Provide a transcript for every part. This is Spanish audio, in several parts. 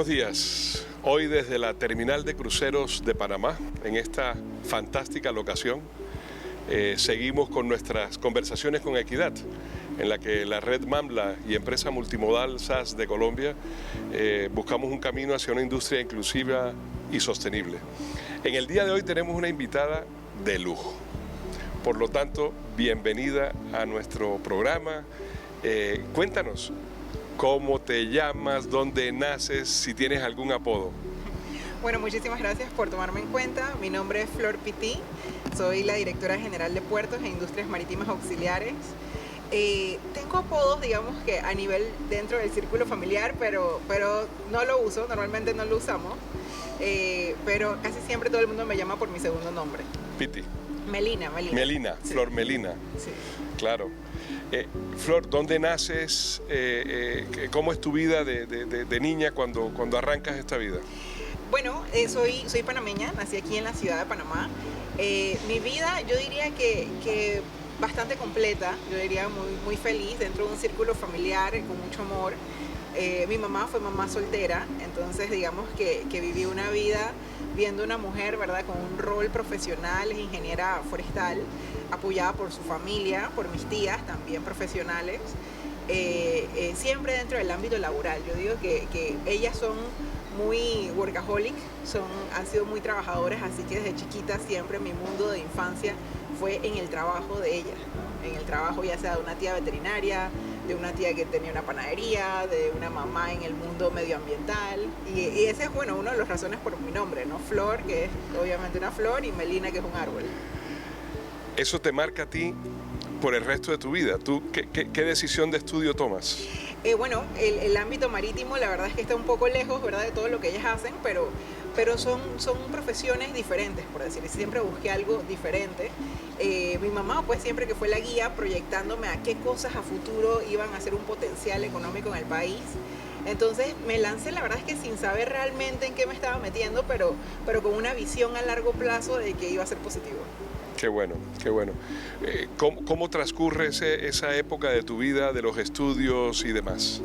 Buenos días. Hoy desde la terminal de cruceros de Panamá, en esta fantástica locación, seguimos con nuestras conversaciones con Equidad, en la que la red Mambla y empresa multimodal SAS de Colombia buscamos un camino hacia una industria inclusiva y sostenible. En el día de hoy tenemos una invitada de lujo. Por lo tanto, bienvenida a nuestro programa. Cuéntanos, ¿cómo te llamas? ¿Dónde naces? Si tienes algún apodo. Bueno, muchísimas gracias por tomarme en cuenta. Mi nombre es Flor Pití, soy la directora general de Puertos e Industrias Marítimas Auxiliares. Tengo apodos, digamos que a nivel dentro del círculo familiar, pero no lo uso, normalmente no lo usamos, pero casi siempre todo el mundo me llama por mi segundo nombre. Piti. Melina. Melina, sí. Flor Melina. Sí. Claro. Flor, ¿dónde naces? ¿Cómo es tu vida de niña cuando arrancas esta vida? Bueno, soy panameña, nací aquí en la ciudad de Panamá. Mi vida, yo diría que bastante completa, yo diría muy feliz dentro de un círculo familiar con mucho amor. Mi mamá fue mamá soltera, entonces digamos que viví una vida viendo una mujer, ¿verdad?, con un rol profesional, es ingeniera forestal, apoyada por su familia, por mis tías, también profesionales, siempre dentro del ámbito laboral. Yo digo que ellas son muy workaholic, han sido muy trabajadoras, así que desde chiquita siempre mi mundo de infancia fue en el trabajo de ellas, ¿no? En el trabajo ya sea de una tía veterinaria, de una tía que tenía una panadería, de una mamá en el mundo medioambiental, y ese es, bueno, una de las razones por mi nombre, ¿no? Flor, que es obviamente una flor, y Melina, que es un árbol. ¿Eso te marca a ti por el resto de tu vida? ¿Tú qué decisión de estudio tomas? Bueno, el ámbito marítimo la verdad es que está un poco lejos, ¿verdad?, de todo lo que ellas hacen, pero son profesiones diferentes, por decir, siempre busqué algo diferente. Mi mamá, pues siempre que fue la guía, proyectándome a qué cosas a futuro iban a ser un potencial económico en el país. Entonces me lancé, la verdad es que sin saber realmente en qué me estaba metiendo, pero con una visión a largo plazo de que iba a ser positivo. Qué bueno, qué bueno. ¿Cómo transcurre esa época de tu vida, de los estudios y demás?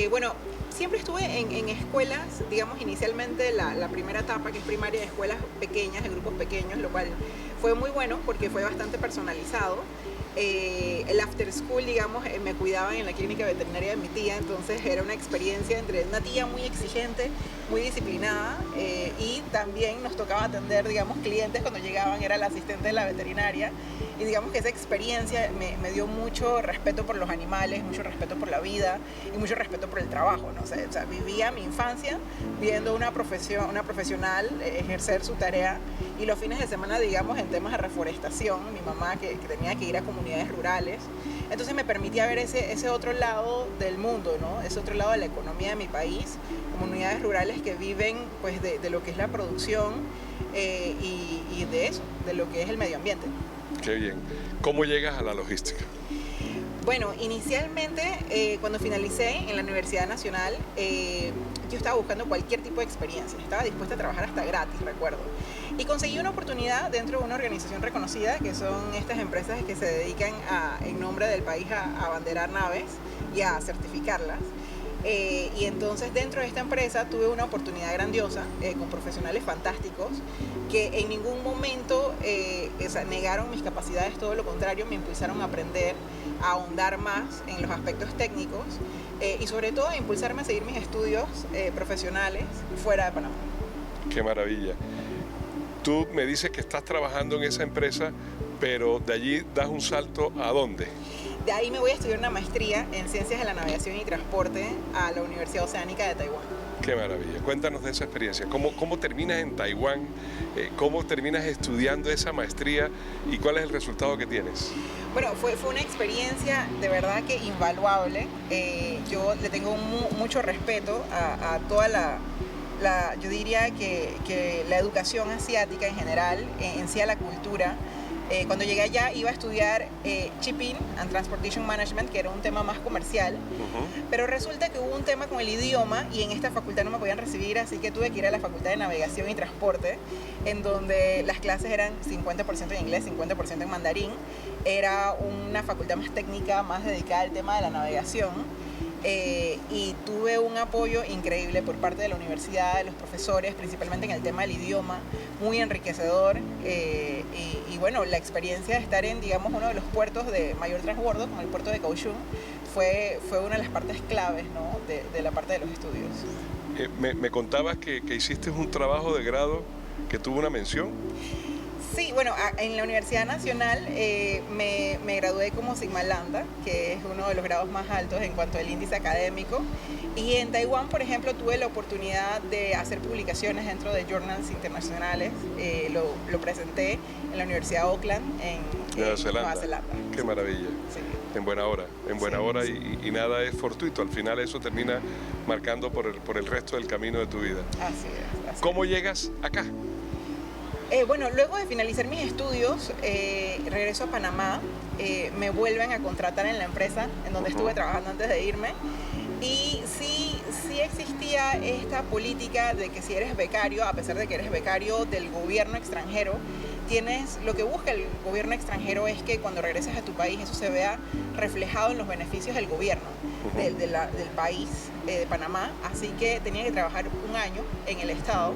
Bueno, siempre estuve en escuelas, digamos inicialmente la primera etapa, que es primaria, de escuelas pequeñas, de grupos pequeños, lo cual fue muy bueno porque fue bastante personalizado. El after school, digamos, me cuidaban en la clínica veterinaria de mi tía, entonces era una experiencia entre una tía muy exigente, muy disciplinada, y también nos tocaba atender, digamos, clientes cuando llegaban, era la asistente de la veterinaria, y digamos que esa experiencia me dio mucho respeto por los animales, mucho respeto por la vida y mucho respeto por el trabajo, ¿no? O sea, vivía mi infancia viendo una profesional ejercer su tarea, y los fines de semana, digamos, en temas de reforestación, mi mamá que tenía que ir a comunidades rurales, entonces me permitía ver ese otro lado del mundo, ¿no? Ese otro lado de la economía de mi país, comunidades rurales que viven pues de lo que es la producción y de eso, de lo que es el medio ambiente. Qué bien. ¿Cómo llegas a la logística? Bueno, inicialmente cuando finalicé en la Universidad Nacional, yo estaba buscando cualquier tipo de experiencia, estaba dispuesta a trabajar hasta gratis, recuerdo. Y conseguí una oportunidad dentro de una organización reconocida, que son estas empresas que se dedican en nombre del país a abanderar naves y a certificarlas. Y entonces dentro de esta empresa tuve una oportunidad grandiosa con profesionales fantásticos que en ningún momento negaron mis capacidades, todo lo contrario, me impulsaron a aprender, a ahondar más en los aspectos técnicos y sobre todo a impulsarme a seguir mis estudios profesionales fuera de Panamá. ¡Qué maravilla! Tú me dices que estás trabajando en esa empresa, pero de allí das un salto ¿a dónde? De ahí me voy a estudiar una maestría en Ciencias de la Navegación y Transporte a la Universidad Oceánica de Taiwán. ¡Qué maravilla! Cuéntanos de esa experiencia. ¿Cómo terminas en Taiwán? ¿Cómo terminas estudiando esa maestría? ¿Y cuál es el resultado que tienes? Bueno, fue una experiencia de verdad que invaluable. Yo le tengo mucho respeto a toda yo diría que la educación asiática en general, en sí a la cultura. Cuando llegué allá iba a estudiar Shipping and Transportation Management, que era un tema más comercial, pero resulta que hubo un tema con el idioma y en esta facultad no me podían recibir, así que tuve que ir a la Facultad de Navegación y Transporte, en donde las clases eran 50% en inglés, 50% en mandarín. Era una facultad más técnica, más dedicada al tema de la navegación. y tuve un apoyo increíble por parte de la universidad, de los profesores, principalmente en el tema del idioma, muy enriquecedor, y bueno, la experiencia de estar en, digamos, uno de los puertos de mayor transbordo, como el puerto de Kaohsiung, fue una de las partes claves, ¿no?, de la parte de los estudios. Me contabas que hiciste un trabajo de grado que tuvo una mención. Sí, bueno, en la Universidad Nacional me gradué como Sigma Lambda, que es uno de los grados más altos en cuanto al índice académico. Y en Taiwán, por ejemplo, tuve la oportunidad de hacer publicaciones dentro de journals internacionales. Lo presenté en la Universidad de Auckland, en Nueva Zelanda. Qué maravilla. Sí. En buena hora Sí. Y nada es fortuito. Al final eso termina marcando por el resto del camino de tu vida. Así es. ¿Cómo llegas acá? Bueno, luego de finalizar mis estudios, regreso a Panamá, me vuelven a contratar en la empresa en donde estuve trabajando antes de irme, y sí existía esta política de que si eres becario, a pesar de que eres becario del gobierno extranjero, lo que busca el gobierno extranjero es que cuando regreses a tu país eso se vea reflejado en los beneficios del gobierno del país, de Panamá, así que tenía que trabajar un año en el Estado.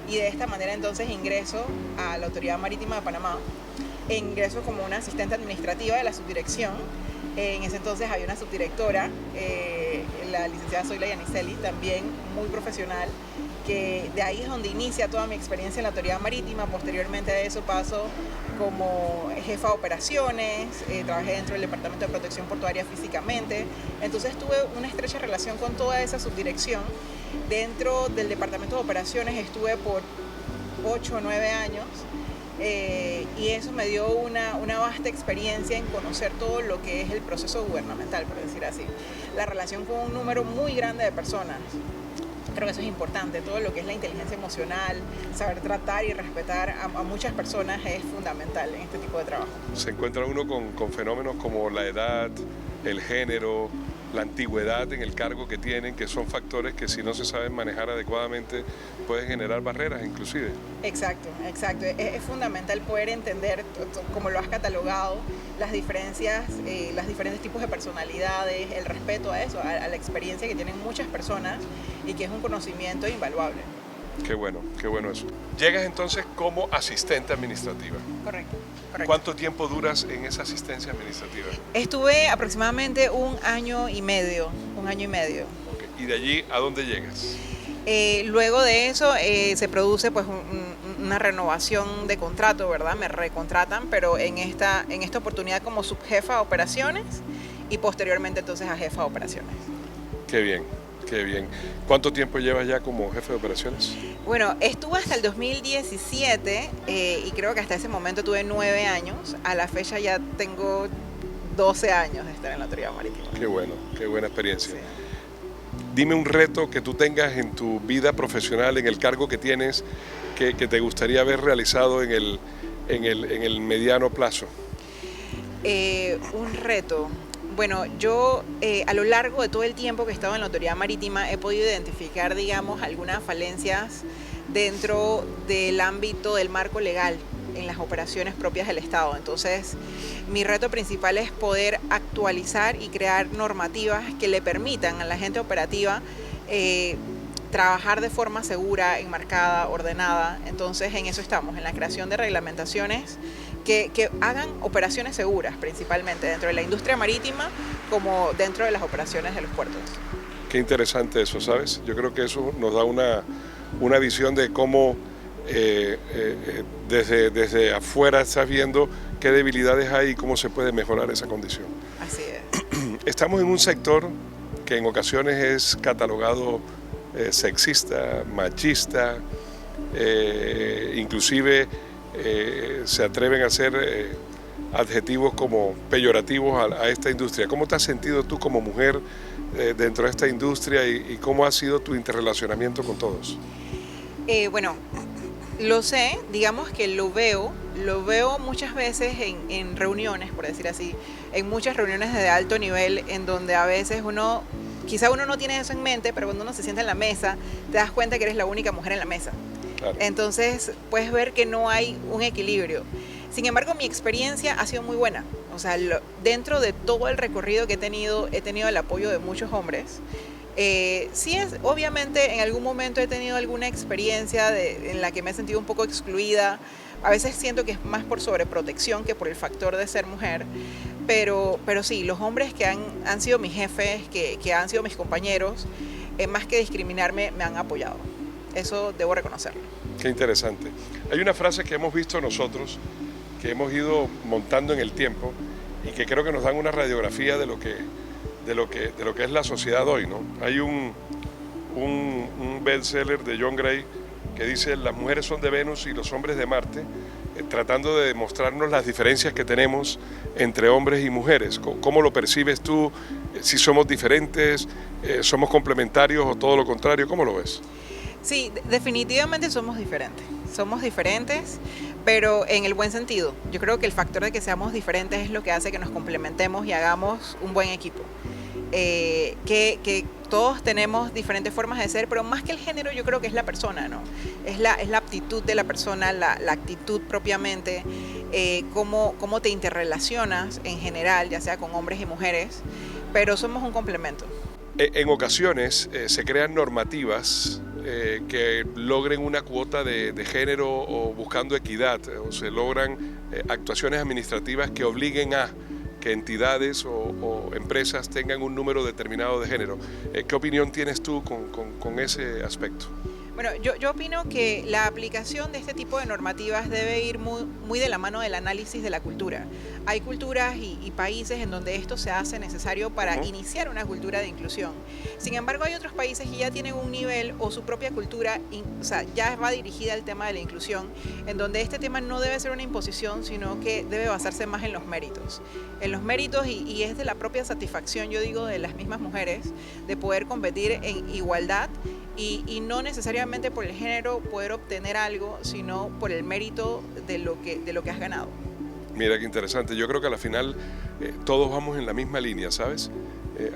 Y de esta manera entonces ingreso a la Autoridad Marítima de Panamá, ingreso como una asistente administrativa de la subdirección. En ese entonces había una subdirectora, la licenciada Zoila Yaniseli, también muy profesional, que de ahí es donde inicia toda mi experiencia en la Autoridad Marítima. Posteriormente a eso paso como jefa de operaciones, trabajé dentro del Departamento de Protección Portuaria físicamente, entonces tuve una estrecha relación con toda esa subdirección. Dentro del Departamento de Operaciones estuve por 8 o 9 años, y eso me dio una vasta experiencia en conocer todo lo que es el proceso gubernamental, por decir así. La relación con un número muy grande de personas. Creo que eso es importante, todo lo que es la inteligencia emocional, saber tratar y respetar a muchas personas es fundamental en este tipo de trabajo. Se encuentra uno con fenómenos como la edad, el género, la antigüedad en el cargo que tienen, que son factores que si no se saben manejar adecuadamente pueden generar barreras inclusive. Exacto. Es fundamental poder entender, como lo has catalogado, las diferencias, los diferentes tipos de personalidades, el respeto a eso, a la experiencia que tienen muchas personas y que es un conocimiento invaluable. Qué bueno eso. Llegas entonces como asistente administrativa. Correcto. ¿Cuánto tiempo duras en esa asistencia administrativa? Estuve aproximadamente un año y medio. Okay. ¿Y de allí a dónde llegas? Luego de eso se produce pues una renovación de contrato, ¿verdad? Me recontratan, pero en esta oportunidad como subjefa de operaciones y posteriormente entonces a jefa de operaciones. Qué bien. ¿Cuánto tiempo llevas ya como jefe de operaciones? Bueno, estuve hasta el 2017 y creo que hasta ese momento tuve 9 años. A la fecha ya tengo 12 años de estar en la Autoridad Marítima. Qué bueno, qué buena experiencia. Sí. Dime un reto que tú tengas en tu vida profesional, en el cargo que tienes, que te gustaría haber realizado en el mediano plazo. Un reto. Bueno, yo a lo largo de todo el tiempo que he estado en la Autoridad Marítima he podido identificar, digamos, algunas falencias dentro del ámbito del marco legal en las operaciones propias del Estado. Entonces, mi reto principal es poder actualizar y crear normativas que le permitan a la gente operativa trabajar de forma segura, enmarcada, ordenada. Entonces, en eso estamos, en la creación de reglamentaciones que hagan operaciones seguras, principalmente dentro de la industria marítima como dentro de las operaciones de los puertos. Qué interesante eso, ¿sabes? Yo creo que eso nos da una visión de cómo desde afuera estás viendo qué debilidades hay y cómo se puede mejorar esa condición. Así es. Estamos en un sector que en ocasiones es catalogado sexista, machista, inclusive se atreven a hacer adjetivos como peyorativos a esta industria. ¿Cómo te has sentido tú como mujer dentro de esta industria y cómo ha sido tu interrelacionamiento con todos? Bueno, lo sé, digamos que lo veo muchas veces en reuniones, por decir así, en muchas reuniones de alto nivel en donde a veces quizá uno no tiene eso en mente, pero cuando uno se sienta en la mesa te das cuenta que eres la única mujer en la mesa. Claro. Entonces puedes ver que no hay un equilibrio. Sin embargo, mi experiencia ha sido muy buena. O sea, dentro de todo el recorrido que he tenido el apoyo de muchos hombres. Sí, obviamente en algún momento he tenido alguna experiencia en la que me he sentido un poco excluida. A veces siento que es más por sobreprotección que por el factor de ser mujer. Pero sí, los hombres que han sido mis jefes, que han sido mis compañeros, más que discriminarme, me han apoyado. Eso debo reconocerlo. Qué interesante. Hay una frase que hemos visto nosotros, que hemos ido montando en el tiempo y que creo que nos dan una radiografía de lo que es la sociedad hoy, ¿no? Hay un bestseller de John Gray que dice: las mujeres son de Venus y los hombres de Marte, tratando de demostrarnos las diferencias que tenemos entre hombres y mujeres. ¿Cómo lo percibes tú? Si somos diferentes, somos complementarios o todo lo contrario, ¿cómo lo ves? Sí, definitivamente somos diferentes, pero en el buen sentido. Yo creo que el factor de que seamos diferentes es lo que hace que nos complementemos y hagamos un buen equipo. Que todos tenemos diferentes formas de ser, pero más que el género yo creo que es la persona, ¿no? Es la aptitud de la persona, la actitud propiamente, cómo te interrelacionas en general, ya sea con hombres y mujeres, pero somos un complemento. En ocasiones se crean normativas que logren una cuota de género o buscando equidad, o se logran actuaciones administrativas que obliguen a que entidades o empresas tengan un número determinado de género. ¿Qué opinión tienes tú con ese aspecto? Bueno, yo opino que la aplicación de este tipo de normativas debe ir muy de la mano del análisis de la cultura. Hay culturas y países en donde esto se hace necesario para iniciar una cultura de inclusión. Sin embargo, hay otros países que ya tienen un nivel o su propia cultura, o sea, ya va dirigida al tema de la inclusión, en donde este tema no debe ser una imposición, sino que debe basarse más en los méritos. En los méritos y es de la propia satisfacción, yo digo, de las mismas mujeres, de poder competir en igualdad y no necesariamente por el género poder obtener algo, sino por el mérito de lo que has ganado. Mira qué interesante. Yo creo que a la final todos vamos en la misma línea, ¿sabes?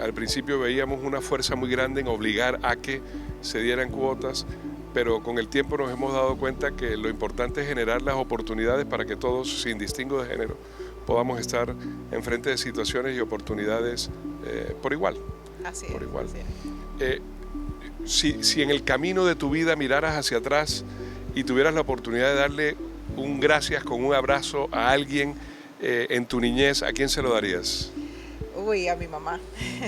Al principio veíamos una fuerza muy grande en obligar a que se dieran cuotas, pero con el tiempo nos hemos dado cuenta que lo importante es generar las oportunidades para que todos, sin distingo de género, podamos estar enfrente de situaciones y oportunidades por igual. Así es. Por igual. Así es. Si en el camino de tu vida miraras hacia atrás y tuvieras la oportunidad de darle un gracias con un abrazo a alguien en tu niñez, ¿a quién se lo darías? Uy, a mi mamá.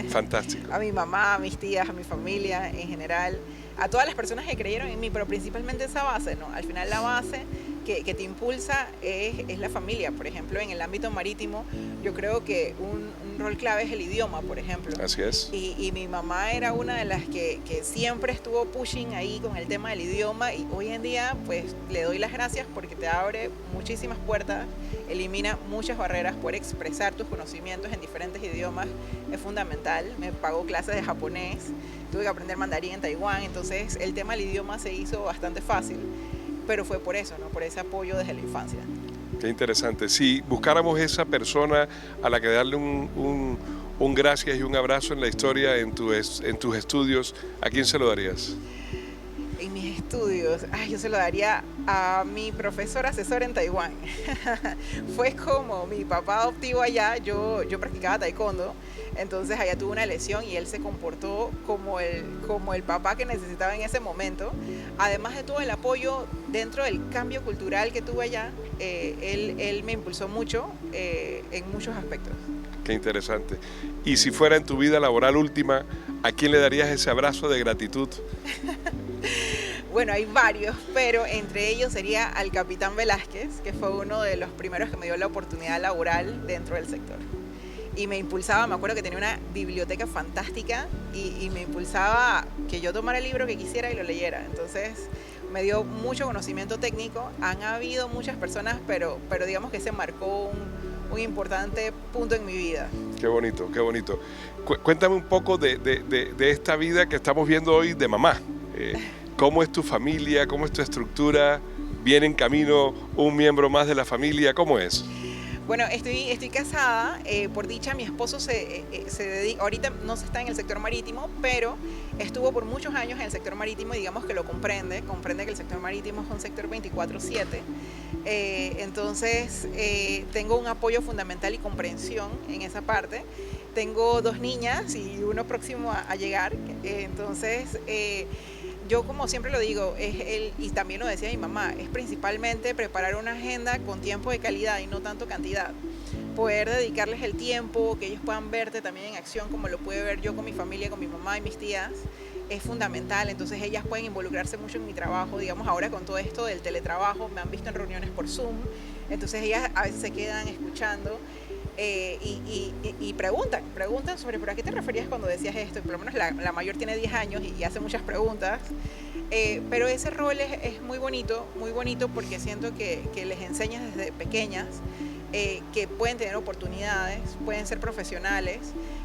Fantástico. A mi mamá, a mis tías, a mi familia en general, a todas las personas que creyeron en mí, pero principalmente esa base, ¿no? Al final la base que te impulsa es la familia. Por ejemplo, en el ámbito marítimo, yo creo que un rol clave es el idioma, por ejemplo. Así es. Y mi mamá era una de las que siempre estuvo pushing ahí con el tema del idioma, y hoy en día pues le doy las gracias porque te abre muchísimas puertas, elimina muchas barreras. Poder expresar tus conocimientos en diferentes idiomas es fundamental. Me pagó clases de japonés, tuve que aprender mandarín en Taiwán, entonces el tema del idioma se hizo bastante fácil, pero fue por eso, ¿no? Por ese apoyo desde la infancia. Qué interesante. Si buscáramos esa persona a la que darle un gracias y un abrazo en la historia, en tus estudios, ¿a quién se lo darías? En mis estudios, yo se lo daría a mi profesor asesor en Taiwán. Fue como mi papá adoptivo allá. Yo practicaba taekwondo, entonces allá tuve una lesión y él se comportó como el papá que necesitaba en ese momento. Además de todo el apoyo dentro del cambio cultural que tuve allá, él me impulsó mucho en muchos aspectos. Qué interesante. Y si fuera en tu vida laboral última, ¿a quién le darías ese abrazo de gratitud? Bueno, hay varios, pero entre ellos sería al capitán Velázquez, que fue uno de los primeros que me dio la oportunidad laboral dentro del sector. Y me impulsaba, me acuerdo que tenía una biblioteca fantástica y me impulsaba que yo tomara el libro que quisiera y lo leyera. Entonces me dio mucho conocimiento técnico. Han habido muchas personas, pero digamos que se marcó un importante punto en mi vida. Qué bonito, qué bonito. Cuéntame un poco de esta vida que estamos viendo hoy de mamá. ¿Cómo es tu familia? ¿Cómo es tu estructura? ¿Viene en camino un miembro más de la familia? ¿Cómo es? Bueno, estoy casada, por dicha mi esposo se dedica, ahorita no se está en el sector marítimo, pero estuvo por muchos años en el sector marítimo y digamos que lo comprende que el sector marítimo es un sector 24/7, entonces tengo un apoyo fundamental y comprensión en esa parte. Tengo 2 niñas y uno próximo a llegar, entonces yo como siempre lo digo, y también lo decía mi mamá, es principalmente preparar una agenda con tiempo de calidad y no tanto cantidad. Poder dedicarles el tiempo, que ellos puedan verte también en acción como lo pude ver yo con mi familia, con mi mamá y mis tías, es fundamental. Entonces ellas pueden involucrarse mucho en mi trabajo, digamos ahora con todo esto del teletrabajo, me han visto en reuniones por Zoom, entonces ellas a veces se quedan escuchando. Y preguntan sobre ¿pero a qué te referías cuando decías esto? Y por lo menos la mayor tiene 10 años y hace muchas preguntas, pero ese rol es muy bonito porque siento que les enseñas desde pequeñas que pueden tener oportunidades, pueden ser profesionales,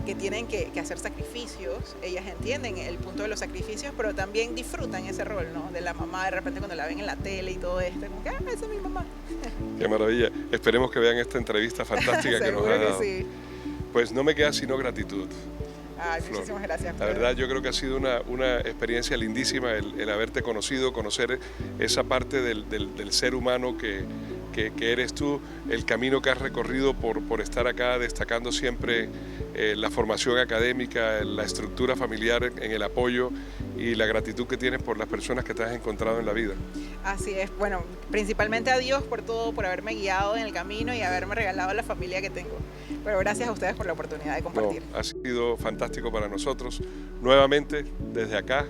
que tienen que hacer sacrificios. Ellas entienden el punto de los sacrificios, pero también disfrutan ese rol, ¿no? De la mamá, de repente cuando la ven en la tele y todo esto, como que, esa es mi mamá. Qué maravilla. Esperemos que vean esta entrevista fantástica que nos ha dado. Sí. Pues no me queda sino gratitud. Ay, muchísimas gracias. La verdad yo creo que ha sido una experiencia lindísima el haberte conocido, conocer esa parte del ser humano que eres tú, el camino que has recorrido por estar acá, destacando siempre la formación académica, la estructura familiar en el apoyo y la gratitud que tienes por las personas que te has encontrado en la vida. Así es, bueno, principalmente a Dios por todo, por haberme guiado en el camino y haberme regalado la familia que tengo. Pero gracias a ustedes por la oportunidad de compartir. No, ha sido fantástico para nosotros. Nuevamente, desde acá,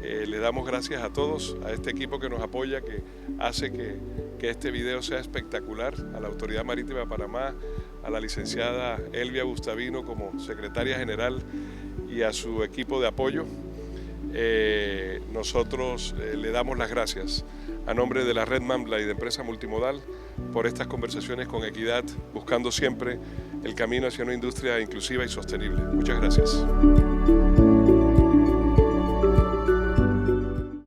le damos gracias a todos, a este equipo que nos apoya, que hace que este video sea espectacular, a la Autoridad Marítima de Panamá, a la licenciada Elvia Gustavino como secretaria general y a su equipo de apoyo. Nosotros le damos las gracias a nombre de la Red Mambla y de Empresa Multimodal por estas conversaciones con equidad, buscando siempre el camino hacia una industria inclusiva y sostenible. Muchas gracias.